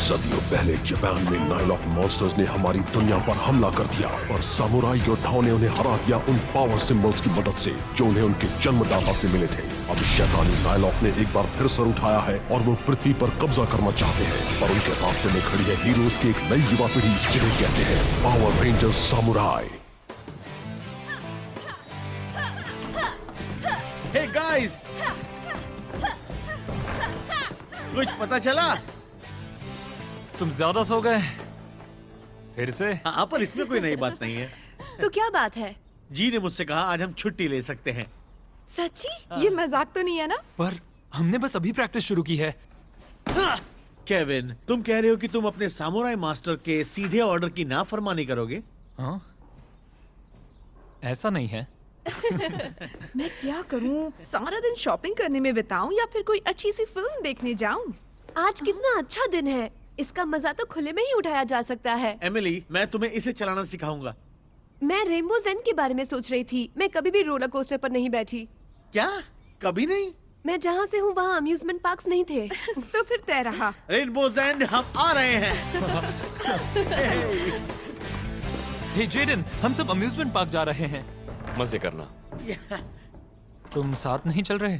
सदियों पहले जापान में नाइलॉक मॉन्स्टर्स ने हमारी दुनिया पर हमला कर दिया और सामुराई योद्धाओं ने उन्हें हरा दिया उन पावर सिंबल्स की मदद से जो उन्हें उनके जन्मदाता से मिले थे। अब शैतानी नाइलॉक ने एक बार फिर सर उठाया है और वो पृथ्वी पर कब्जा करना चाहते हैं, पर उनके रास्ते में खड़ी है हीरोज की एक नई युवा पीढ़ी जिन्हें कहते हैं power rangers samurai. Hey guys, कुछ पता चला? तुम ज्यादा सो गए फिर से? हाँ, पर इसमें कोई नई बात नहीं है। तो क्या बात है? जी ने मुझसे कहा आज हम छुट्टी ले सकते हैं। सच्ची? ये मजाक तो नहीं है ना? पर हमने बस अभी प्रैक्टिस शुरू की है। केविन, तुम कह रहे हो कि तुम अपने सामुराई मास्टर के सीधे ऑर्डर की नाफरमानी करोगे? हाँ? ऐसा नहीं है। मैं क्या करूं? सारा दिन शॉपिंग करने में बिताऊं या फिर कोई अच्छी सी फिल्म देखने जाऊं? आज कितना अच्छा दिन है, इसका मजा तो खुले में ही उठाया जा सकता है। एमिली, मैं तुम्हें इसे चलाना सिखाऊंगा। मैं रेनबो ज़ेन के बारे में सोच रही थी। मैं कभी भी रोलर कोस्टर पर नहीं बैठी। क्या? कभी नहीं? मैं जहाँ से हूँ वहाँ अम्यूजमेंट पार्क्स नहीं थे। तो फिर तय रहा। रेनबो ज़ेन, हम आ रहे हैं। हे जेडन, हम सब अम्यूजमेंट पार्क जा रहे हैं। मजे करना। तुम साथ नहीं चल रहे?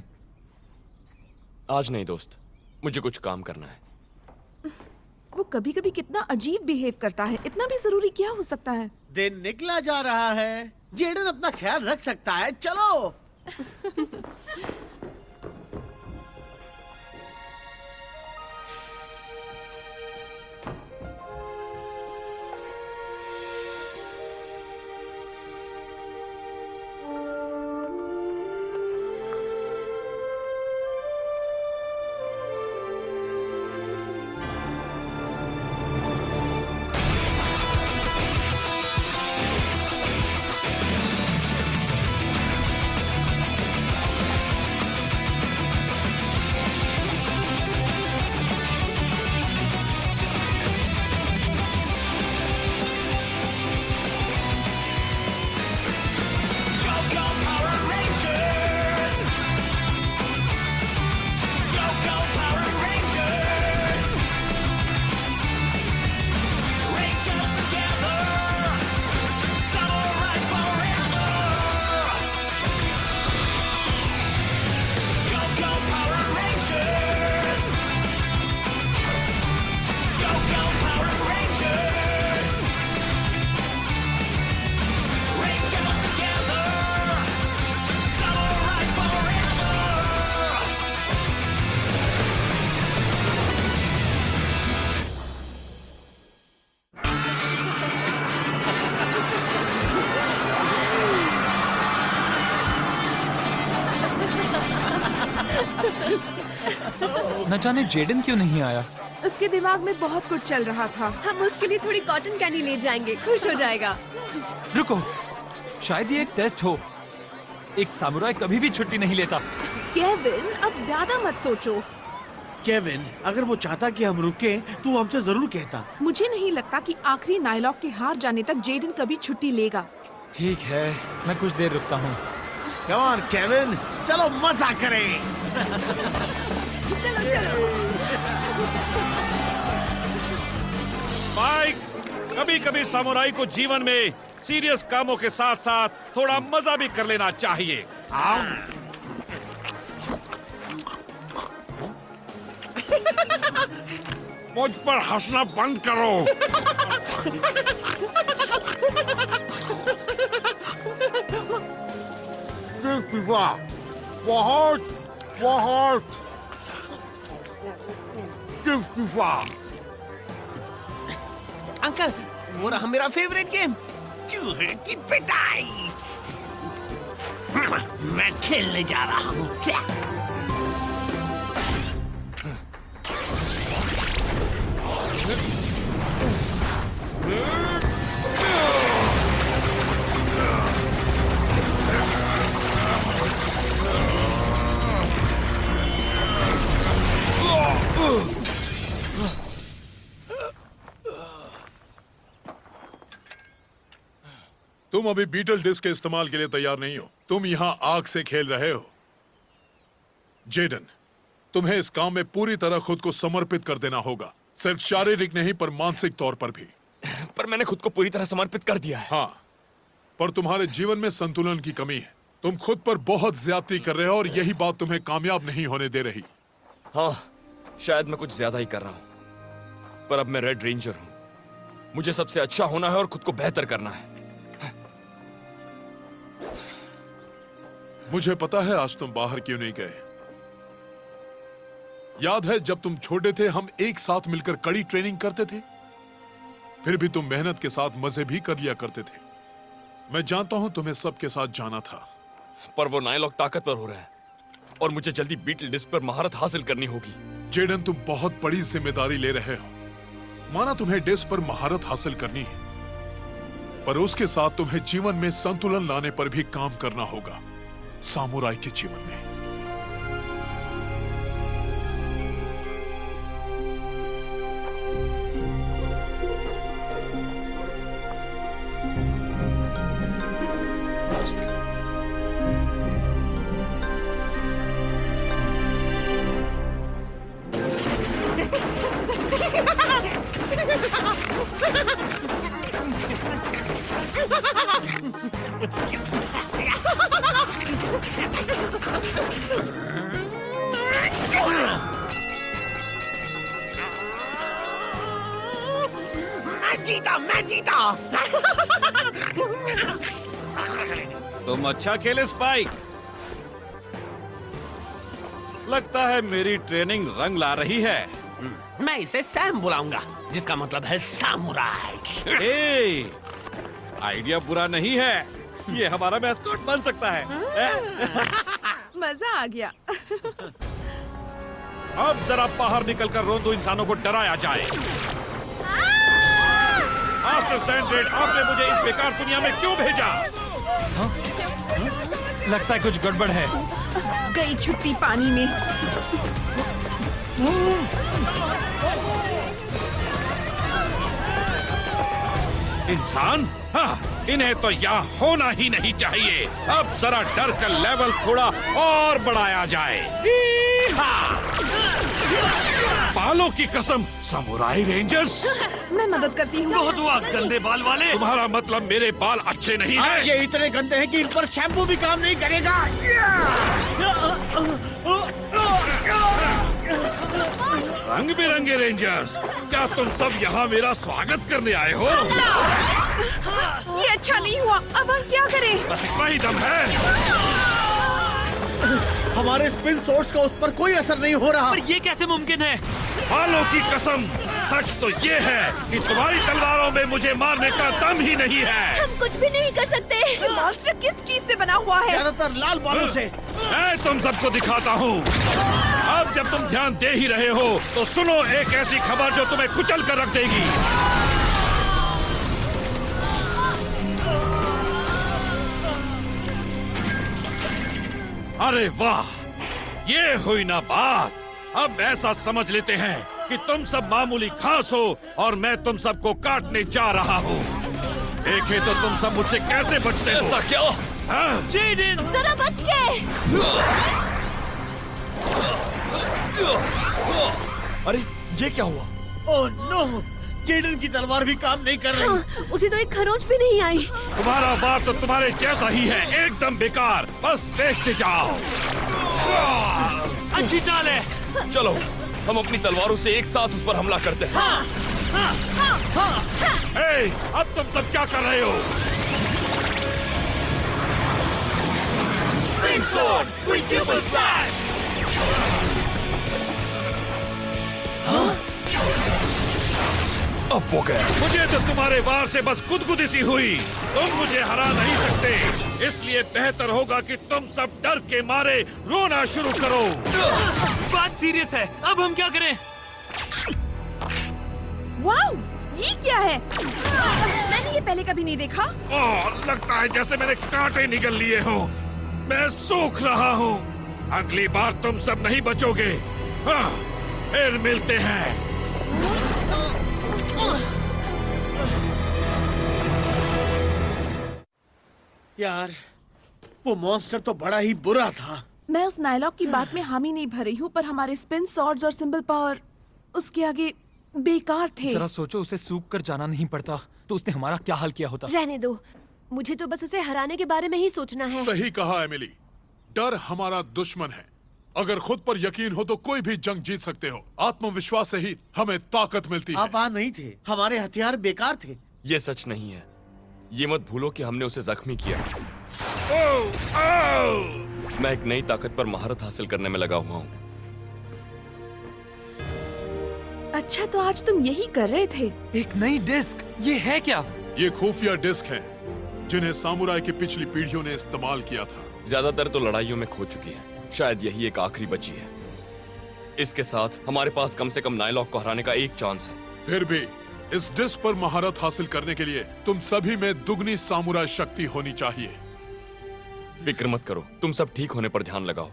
आज नहीं दोस्त, मुझे कुछ काम करना है। वो कभी कभी कितना अजीब बिहेव करता है। इतना भी जरूरी क्या हो सकता है? दिन निकला जा रहा है। जेडन अपना ख्याल रख सकता है। चलो। न जाने जेडन क्यों नहीं आया। उसके दिमाग में बहुत कुछ चल रहा था। हम उसके लिए थोड़ी कॉटन कैंडी ले जाएंगे, खुश हो जाएगा। रुको, शायद ये एक टेस्ट हो। एक सामुराई कभी भी छुट्टी नहीं लेता। केविन, अब ज्यादा मत सोचो। केविन, अगर वो चाहता कि हम रुके तो हमसे जरूर कहता। मुझे नहीं लगता कि आखिरी नाइलॉक के हार जाने तक जेडन कभी छुट्टी लेगा। ठीक है, मैं कुछ देर रुकता हूँ। कम ऑन केविन, चलो मजा करें। चलो चलो। माइक, कभी कभी सामुराई को जीवन में सीरियस कामों के साथ साथ थोड़ा मजा भी कर लेना चाहिए। आओ। मुझ पर हंसना बंद करो। बहुत बहुत अंकल, वो रहा मेरा फेवरेट गेम, चूहे की पिटाई। मैं खेलने जा रहा हूँ। क्या? तुम अभी बीटल डिस्क के इस्तेमाल के लिए तैयार नहीं हो। तुम यहाँ आग से खेल रहे हो। जेडन, तुम्हें इस काम में पूरी तरह खुद को समर्पित कर देना होगा। सिर्फ शारीरिक नहीं पर मानसिक तौर पर भी। पर मैंने खुद को पूरी तरह समर्पित कर दिया है। हाँ, पर तुम्हारे जीवन में संतुलन की कमी है। तुम खुद पर बहुत ज्यादती कर रहे हो और यही बात तुम्हें कामयाब नहीं होने दे रही। हाँ, शायद मैं कुछ ज्यादा ही कर रहा हूं, पर अब मैं रेड रेंजर हूं। मुझे सबसे अच्छा होना है और खुद को बेहतर करना है। मुझे पता है आज तुम बाहर क्यों नहीं गए। याद है जब तुम छोटे थे हम एक साथ मिलकर कड़ी ट्रेनिंग करते थे, फिर भी तुम मेहनत के साथ मजे भी कर लिया करते थे। मैं जानता हूं तुम्हें सबके साथ जाना था, पर वो नायलॉक ताकतवर हो रहा है और मुझे जल्दी बीटल डिस्क पर महारत हासिल करनी होगी। जेडन तुम बहुत बड़ी जिम्मेदारी ले रहे हो। माना तुम्हें डिस्क पर महारत हासिल करनी है, पर उसके साथ तुम्हें जीवन में संतुलन लाने पर भी काम करना होगा, सामुराई के जीवन में। मैं जीता। तुम अच्छा खेले स्पाइक। लगता है मेरी ट्रेनिंग रंग ला रही है। मैं इसे सैम बुलाऊंगा, जिसका मतलब है सामुराई। ए, आइडिया बुरा नहीं है। ये हमारा मैस्कॉट बन सकता है। मजा आ गया। अब जरा बाहर निकलकर रोंदो इंसानों को डराया जाए। मास्टर सैंड्रेड, आपने मुझे इस बेकार दुनिया में क्यों भेजा? लगता है कुछ गड़बड़ है। गई छुट्टी पानी में। इंसान? हाँ, इन्हें तो यहाँ होना ही नहीं चाहिए। अब जरा डर का लेवल थोड़ा और बढ़ाया जाए। बालों की कसम, समुराई रेंजर्स। मैं मदद करती हूँ। बहुत हुआ गंदे बाल वाले। तुम्हारा मतलब मेरे बाल अच्छे नहीं हैं? ये इतने गंदे हैं कि इन पर शैम्पू भी काम नहीं करेगा। रंग बिरंगे रेंजर्स, क्या तुम सब यहाँ मेरा स्वागत करने आए हो? ये अच्छा नहीं हुआ। अब हम क्या करें? बस इतना ही दम है। हमारे स्पिन सोर्स का उस पर कोई असर नहीं हो रहा। पर ये कैसे मुमकिन है? बालों की कसम, सच तो ये है कि तुम्हारी तलवारों में मुझे मारने का दम ही नहीं है। हम कुछ भी नहीं कर सकते। ये मॉन्स्टर किस चीज से बना हुआ है? ज्यादातर लाल बालों से। मैं तुम सबको दिखाता हूँ। अब जब तुम ध्यान दे ही रहे हो तो सुनो एक ऐसी खबर जो तुम्हें कुचल कर रख देगी। अरे वाह, ये हुई ना बात। अब ऐसा समझ लेते हैं कि तुम सब मामूली घास हो और मैं तुम सबको काटने जा रहा हूँ। देखे तो तुम सब मुझसे कैसे बचते हो। ऐसा क्या? हाँ? जेडन! जरा बच के। अरे ये क्या हुआ? ओह नो, जेडन की तलवार भी काम नहीं कर रही। हाँ, उसे तो एक खरोच भी नहीं आई। तुम्हारा वार तो तुम्हारे जैसा ही है, एकदम बेकार। बस देखते जाओ। अच्छी चाल है। चलो हम अपनी तलवारों से एक साथ उस पर हमला करते हैं। ए, अब तुम सब क्या कर रहे हो? अब वो गया। मुझे तो तुम्हारे वार से बस गुदगुदी सी हुई। तुम मुझे हरा नहीं सकते, इसलिए बेहतर होगा कि तुम सब डर के मारे रोना शुरू करो। बात सीरियस है। अब हम क्या करें? वाओ, ये क्या है? मैंने ये पहले कभी नहीं देखा। ओह, लगता है जैसे मेरे कांटे निकल लिए हो। मैं सूख रहा हूँ। अगली बार तुम सब नहीं बचोगे। हाँ, फिर मिलते हैं। यार, वो मॉन्स्टर तो बड़ा ही बुरा था। मैं उस नायलॉक की बात में हामी नहीं भर रही हूँ, पर हमारे स्पिन सॉर्ड्स और सिंबल पावर उसके आगे बेकार थे। जरा सोचो, उसे सूख कर जाना नहीं पड़ता तो उसने हमारा क्या हाल किया होता। रहने दो, मुझे तो बस उसे हराने के बारे में ही सोचना है। सही कहा एमिली, डर हमारा दुश्मन है। अगर खुद पर यकीन हो तो कोई भी जंग जीत सकते हो। आत्मविश्वास से ही हमें ताकत मिलती है। आप वहाँ नहीं थे, हमारे हथियार बेकार थे। ये सच नहीं है। ये मत भूलो कि हमने उसे जख्मी किया। मैं एक नई ताकत पर महारत हासिल करने में लगा हुआ हूँ। अच्छा, तो आज तुम यही कर रहे थे? एक नई डिस्क, ये है क्या? ये खुफिया डिस्क हैं, जिन्हें सामुराई की पिछली पीढ़ियों ने इस्तेमाल किया था। ज्यादातर तो लड़ाइयों में खो चुकी है, शायद यही एक आखिरी बची है। इसके साथ हमारे पास कम से कम नाइलॉक को हराने का एक चांस है। फिर भी इस डिस्क पर महारत हासिल करने के लिए तुम सभी में दुगनी सामुराई शक्ति होनी चाहिए। फिक्र मत करो, तुम सब ठीक होने पर ध्यान लगाओ।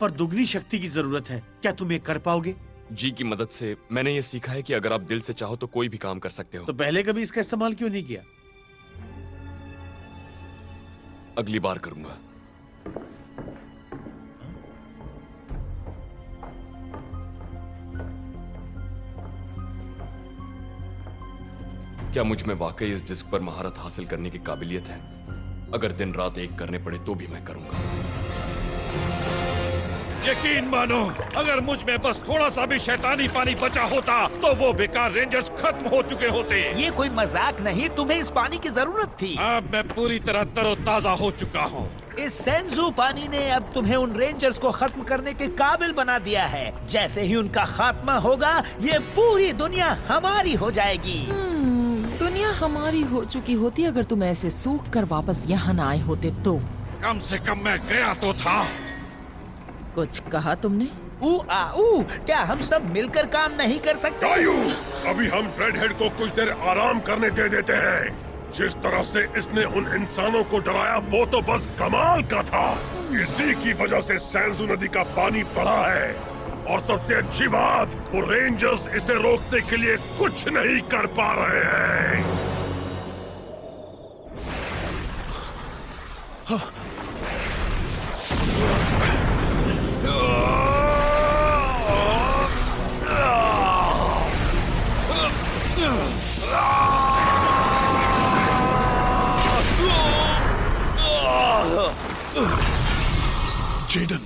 पर दुगनी शक्ति की जरूरत है, क्या तुम ये कर पाओगे? जी की मदद से मैंने ये सीखा है कि अगर आप दिल से चाहो तो कोई भी काम कर सकते हो। तो पहले कभी इसका इस्तेमाल क्यों नहीं किया? अगली बार करूंगा। क्या मुझ में वाकई इस डिस्क पर महारत हासिल करने की काबिलियत है? अगर दिन रात एक करने पड़े तो भी मैं करूंगा। यकीन मानो, अगर मुझ में बस थोड़ा सा भी शैतानी पानी बचा होता तो वो बेकार रेंजर्स खत्म हो चुके होते। ये कोई मजाक नहीं, तुम्हें इस पानी की जरूरत थी। अब मैं पूरी तरह तरोताजा हो चुका हूँ। इस सेंजू पानी ने अब तुम्हें उन रेंजर्स को खत्म करने के काबिल बना दिया है। जैसे ही उनका खात्मा होगा, ये पूरी दुनिया हमारी हो जाएगी। दुनिया हमारी हो चुकी होती अगर तुम ऐसे सूख कर वापस यहाँ न आए होते तो। कम से कम मैं गया तो था। कुछ कहा तुमने? क्या हम सब मिलकर काम नहीं कर सकते? अभी हम रेडहेड को कुछ देर आराम करने दे देते हैं। जिस तरह से इसने उन इंसानों को डराया वो तो बस कमाल का था। इसी की वजह से सैंजू नदी का पानी बढ़ा है। और सबसे अच्छी बात, वो रेंजर्स इसे रोकने के लिए कुछ नहीं कर पा रहे हैं। जेडन,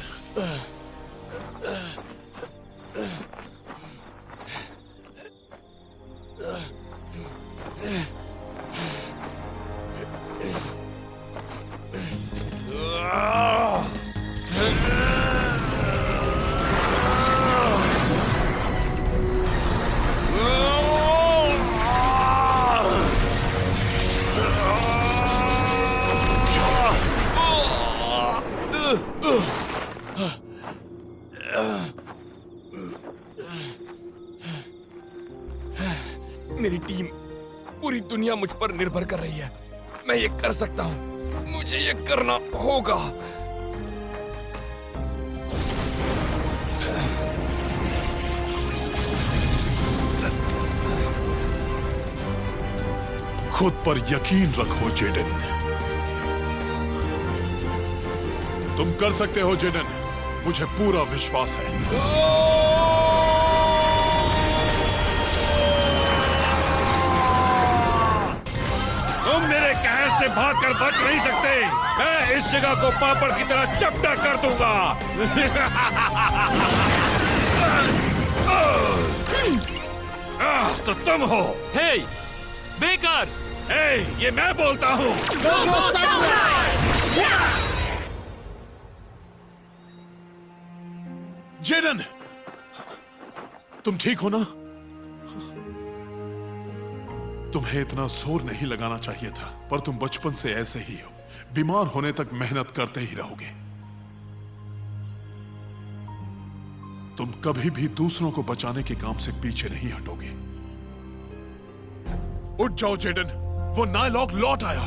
मेरी टीम, पूरी दुनिया मुझ पर निर्भर कर रही है। मैं ये कर सकता हूँ, मुझे ये करना होगा। खुद पर यकीन रखो जेडन। तुम कर सकते हो जेडन, मुझे पूरा विश्वास है। तुम मेरे कहर से भागकर बच नहीं सकते। मैं इस जगह को पापड़ की तरह चपटा कर दूंगा। तो तुम हो। हे, बेकार! ये मैं बोलता हूँ। जेडन, तुम ठीक हो ना? तुम्हें इतना जोर नहीं लगाना चाहिए था, पर तुम बचपन से ऐसे ही हो। बीमार होने तक मेहनत करते ही रहोगे। तुम कभी भी दूसरों को बचाने के काम से पीछे नहीं हटोगे। उठ जाओ जेडन, वो नाइलॉक लौट आया।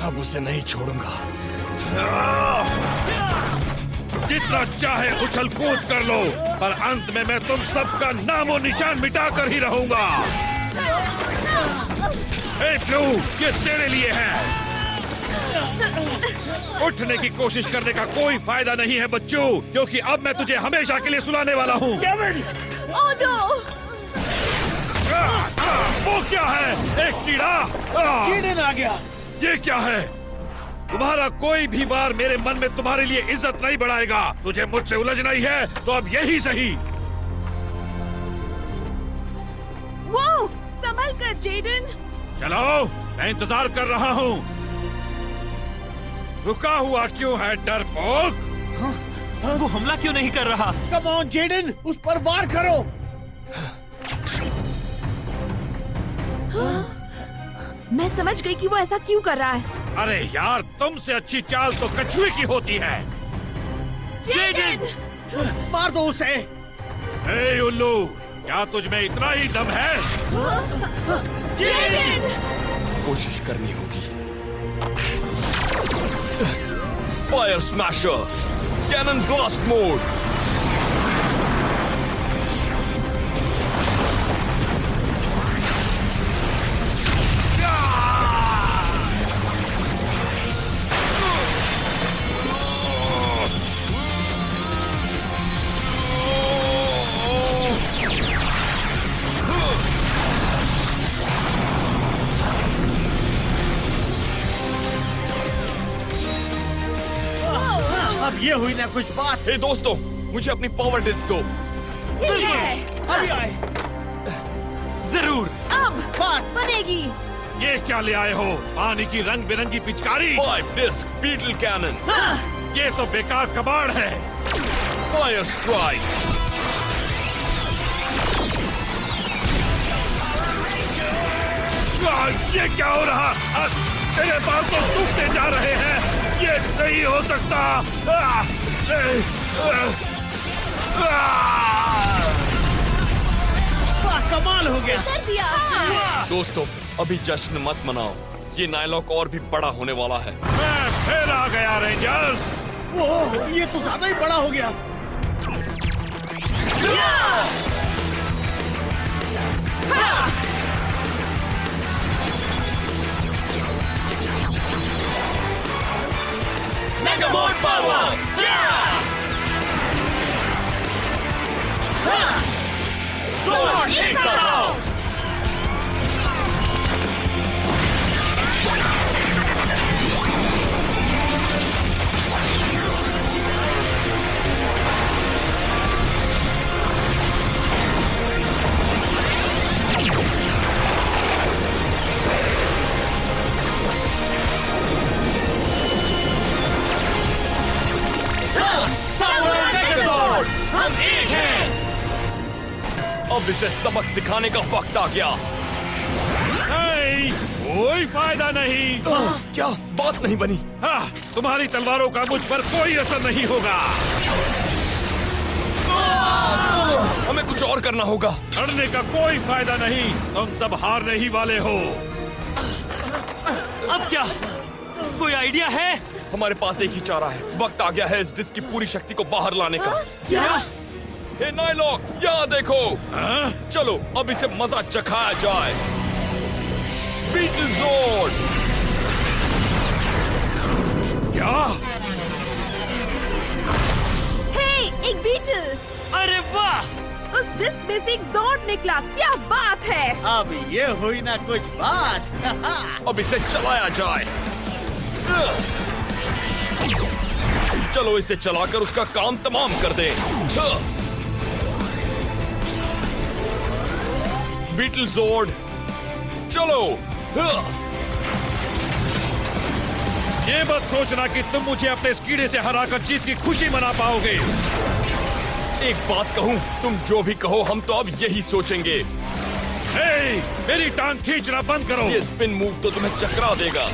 अब उसे नहीं छोड़ूंगा। जितना चाहे उछल कूद कर लो, पर अंत में मैं तुम सबका नामो निशान मिटा कर ही रहूंगा। ए ब्लू, ये तेरे लिए है। उठने की कोशिश करने का कोई फायदा नहीं है बच्चों, क्योंकि अब मैं तुझे हमेशा के लिए सुलाने वाला हूँ। Oh no! वो क्या है? एक कीड़ा? जेडन आ गया। ये क्या है? तुम्हारा कोई भी वार मेरे मन में तुम्हारे लिए इज्जत नहीं बढ़ाएगा। तुझे मुझसे उलझना ही है तो अब यही सही। वो संभल कर जेडन। चलो, मैं इंतजार कर रहा हूँ। रुका हुआ क्यों है डरपोक? वो हमला क्यों नहीं कर रहा? कम ऑन जेडन, उस पर वार करो। मैं समझ गई कि वो ऐसा क्यों कर रहा है। अरे यार, तुमसे अच्छी चाल तो कछुए की होती है। जेडन! मार दो उसे। ए उल्लू, क्या तुझ में इतना ही दम है? जेडन! कोशिश करनी होगी। Fire smasher, cannon blast mode. अब ये हुई ना कुछ बात। हे दोस्तों, मुझे अपनी पावर डिस्क दो। ठीक है, अभी आए। जरूर। अब बात बनेगी। ये क्या ले आए हो? पानी की रंग बिरंगी पिचकारी? 5 डिस्क बीटल कैनन। ये तो बेकार कबाड़ है। Fire strike. ये क्या हो रहा? तेरे बाल तो सूखते जा रहे हैं। ये नहीं हो सकता। कमाल हो गया। कर दिया। दोस्तों, अभी जश्न मत मनाओ। ये नाइलॉक और भी बड़ा होने वाला है। मैं फिर आ गया रेंजर्स। ओह, ये तो ज्यादा ही बड़ा हो गया। Mega mode power. Sword inside out. हम एक हैं। अब इसे सबक सिखाने का वक्त आ गया। नहीं, कोई फायदा नहीं। क्या बात नहीं बनी? हाँ, तुम्हारी तलवारों का मुझ पर कोई असर नहीं होगा। हमें कुछ और करना होगा। लड़ने का कोई फायदा नहीं। तुम सब हारने ही वाले हो। अब क्या? कोई आइडिया है? हमारे पास एक ही चारा है। वक्त आ गया है इस डिस्क की पूरी शक्ति को बाहर लाने का। क्या? हे नाइलॉक, यहाँ देखो। हाँ? चलो, अब इसे मजा चखाया जाए। बीटल ज़ोर्ड। क्या? हे, एक बीटल। अरे वाह! उस डिस्क में से एक ज़ोर्ड निकला। क्या बात है? अब ये हुई ना कुछ बात। अब इसे चलाया जाए। चलो, इसे चलाकर उसका काम तमाम कर दें। बीटल ज़ोर्ड, चलो। ये मत सोचना कि तुम मुझे अपने इस कीड़े से हराकर जीत की खुशी मना पाओगे। एक बात कहूं, तुम जो भी कहो हम तो अब यही सोचेंगे। हे, मेरी टांग खींचना बंद करो। ये स्पिन मूव तो तुम्हें चकरा देगा।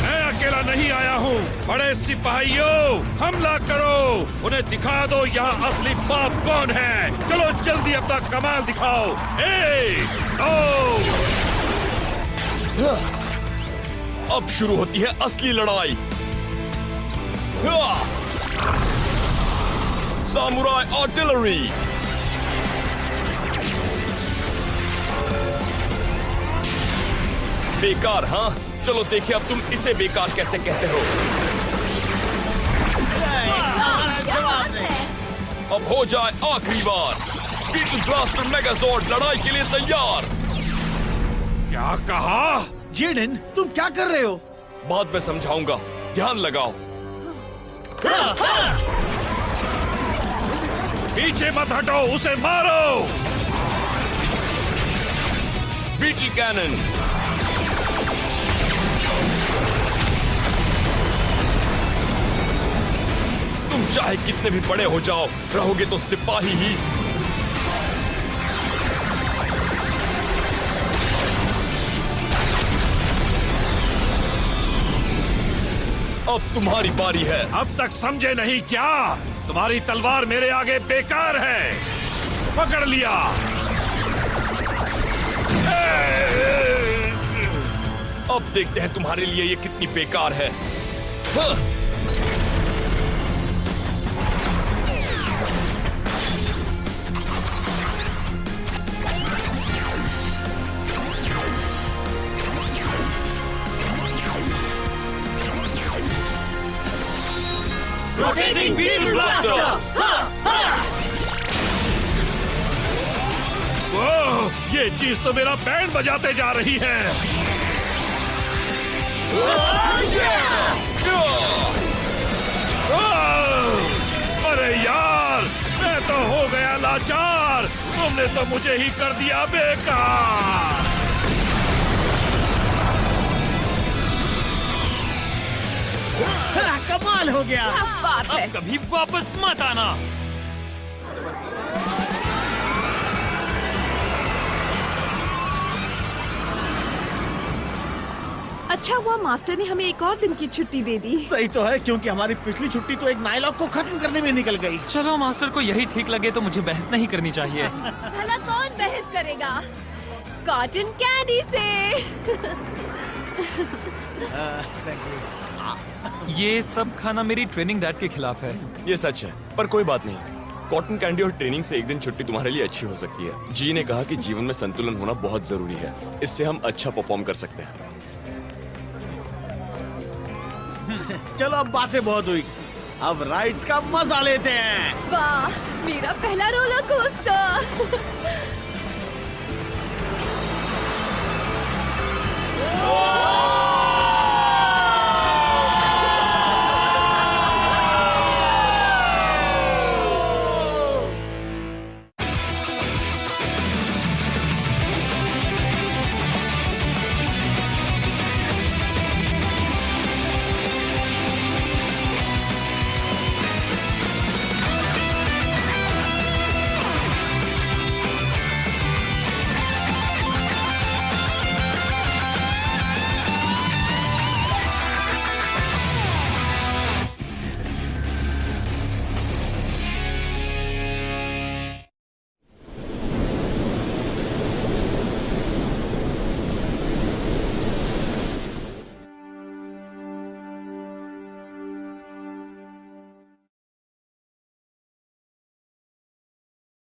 मैं अकेला नहीं आया हूँ। बड़े सिपाहियों, हमला करो। उन्हें दिखा दो यहाँ असली बाप कौन है। चलो जल्दी अपना कमाल दिखाओ। अब शुरू होती है असली लड़ाई। Samurai artillery. बेकार, हाँ? चलो देखिए अब तुम इसे बेकार कैसे कहते हो। अब हो जाए आखिरी बार। बीटल ब्लास्टर मेगाजॉर्ड लड़ाई के लिए तैयार। क्या कहा? जेडन, तुम क्या कर रहे हो? बाद में समझाऊंगा, ध्यान लगाओ। पीछे मत हटो, उसे मारो। Beetle cannon. तुम चाहे कितने भी बड़े हो जाओ, रहोगे तो सिपाही ही। अब तुम्हारी बारी है। अब तक समझे नहीं क्या? तुम्हारी तलवार मेरे आगे बेकार है। पकड़ लिया। अब देखते हैं तुम्हारे लिए ये कितनी बेकार है। हाँ। Rotating beetle blaster. ओह, ये चीज तो मेरा बैंड बजाते जा रही है। अरे यार, मैं तो हो गया लाचार। तुमने तो मुझे ही कर दिया बेकार। कमाल हो गया। बात है। अब कभी वापस मत आना। अच्छा हुआ मास्टर ने हमें एक और दिन की छुट्टी दे दी। सही तो है, क्योंकि हमारी पिछली छुट्टी तो एक नाइलॉक को खत्म करने में निकल गई। चलो मास्टर को यही ठीक लगे तो मुझे बहस नहीं करनी चाहिए। भला कौन बहस करेगा? कॉटन कैंडी से। ये सब खाना मेरी ट्रेनिंग डाइट के खिलाफ है। ये सच है, पर कोई बात नहीं। कॉटन कैंडी और ट्रेनिंग से एक दिन छुट्टी तुम्हारे लिए अच्छी हो सकती है। जी ने कहा कि जीवन में संतुलन होना बहुत जरूरी है। इससे हम अच्छा परफॉर्म कर सकते हैं। चलो अब बातें बहुत हुई, अब राइड्स का मजा लेते हैं। वाह, मेरा पहला रोलर कोस्टर। ओह!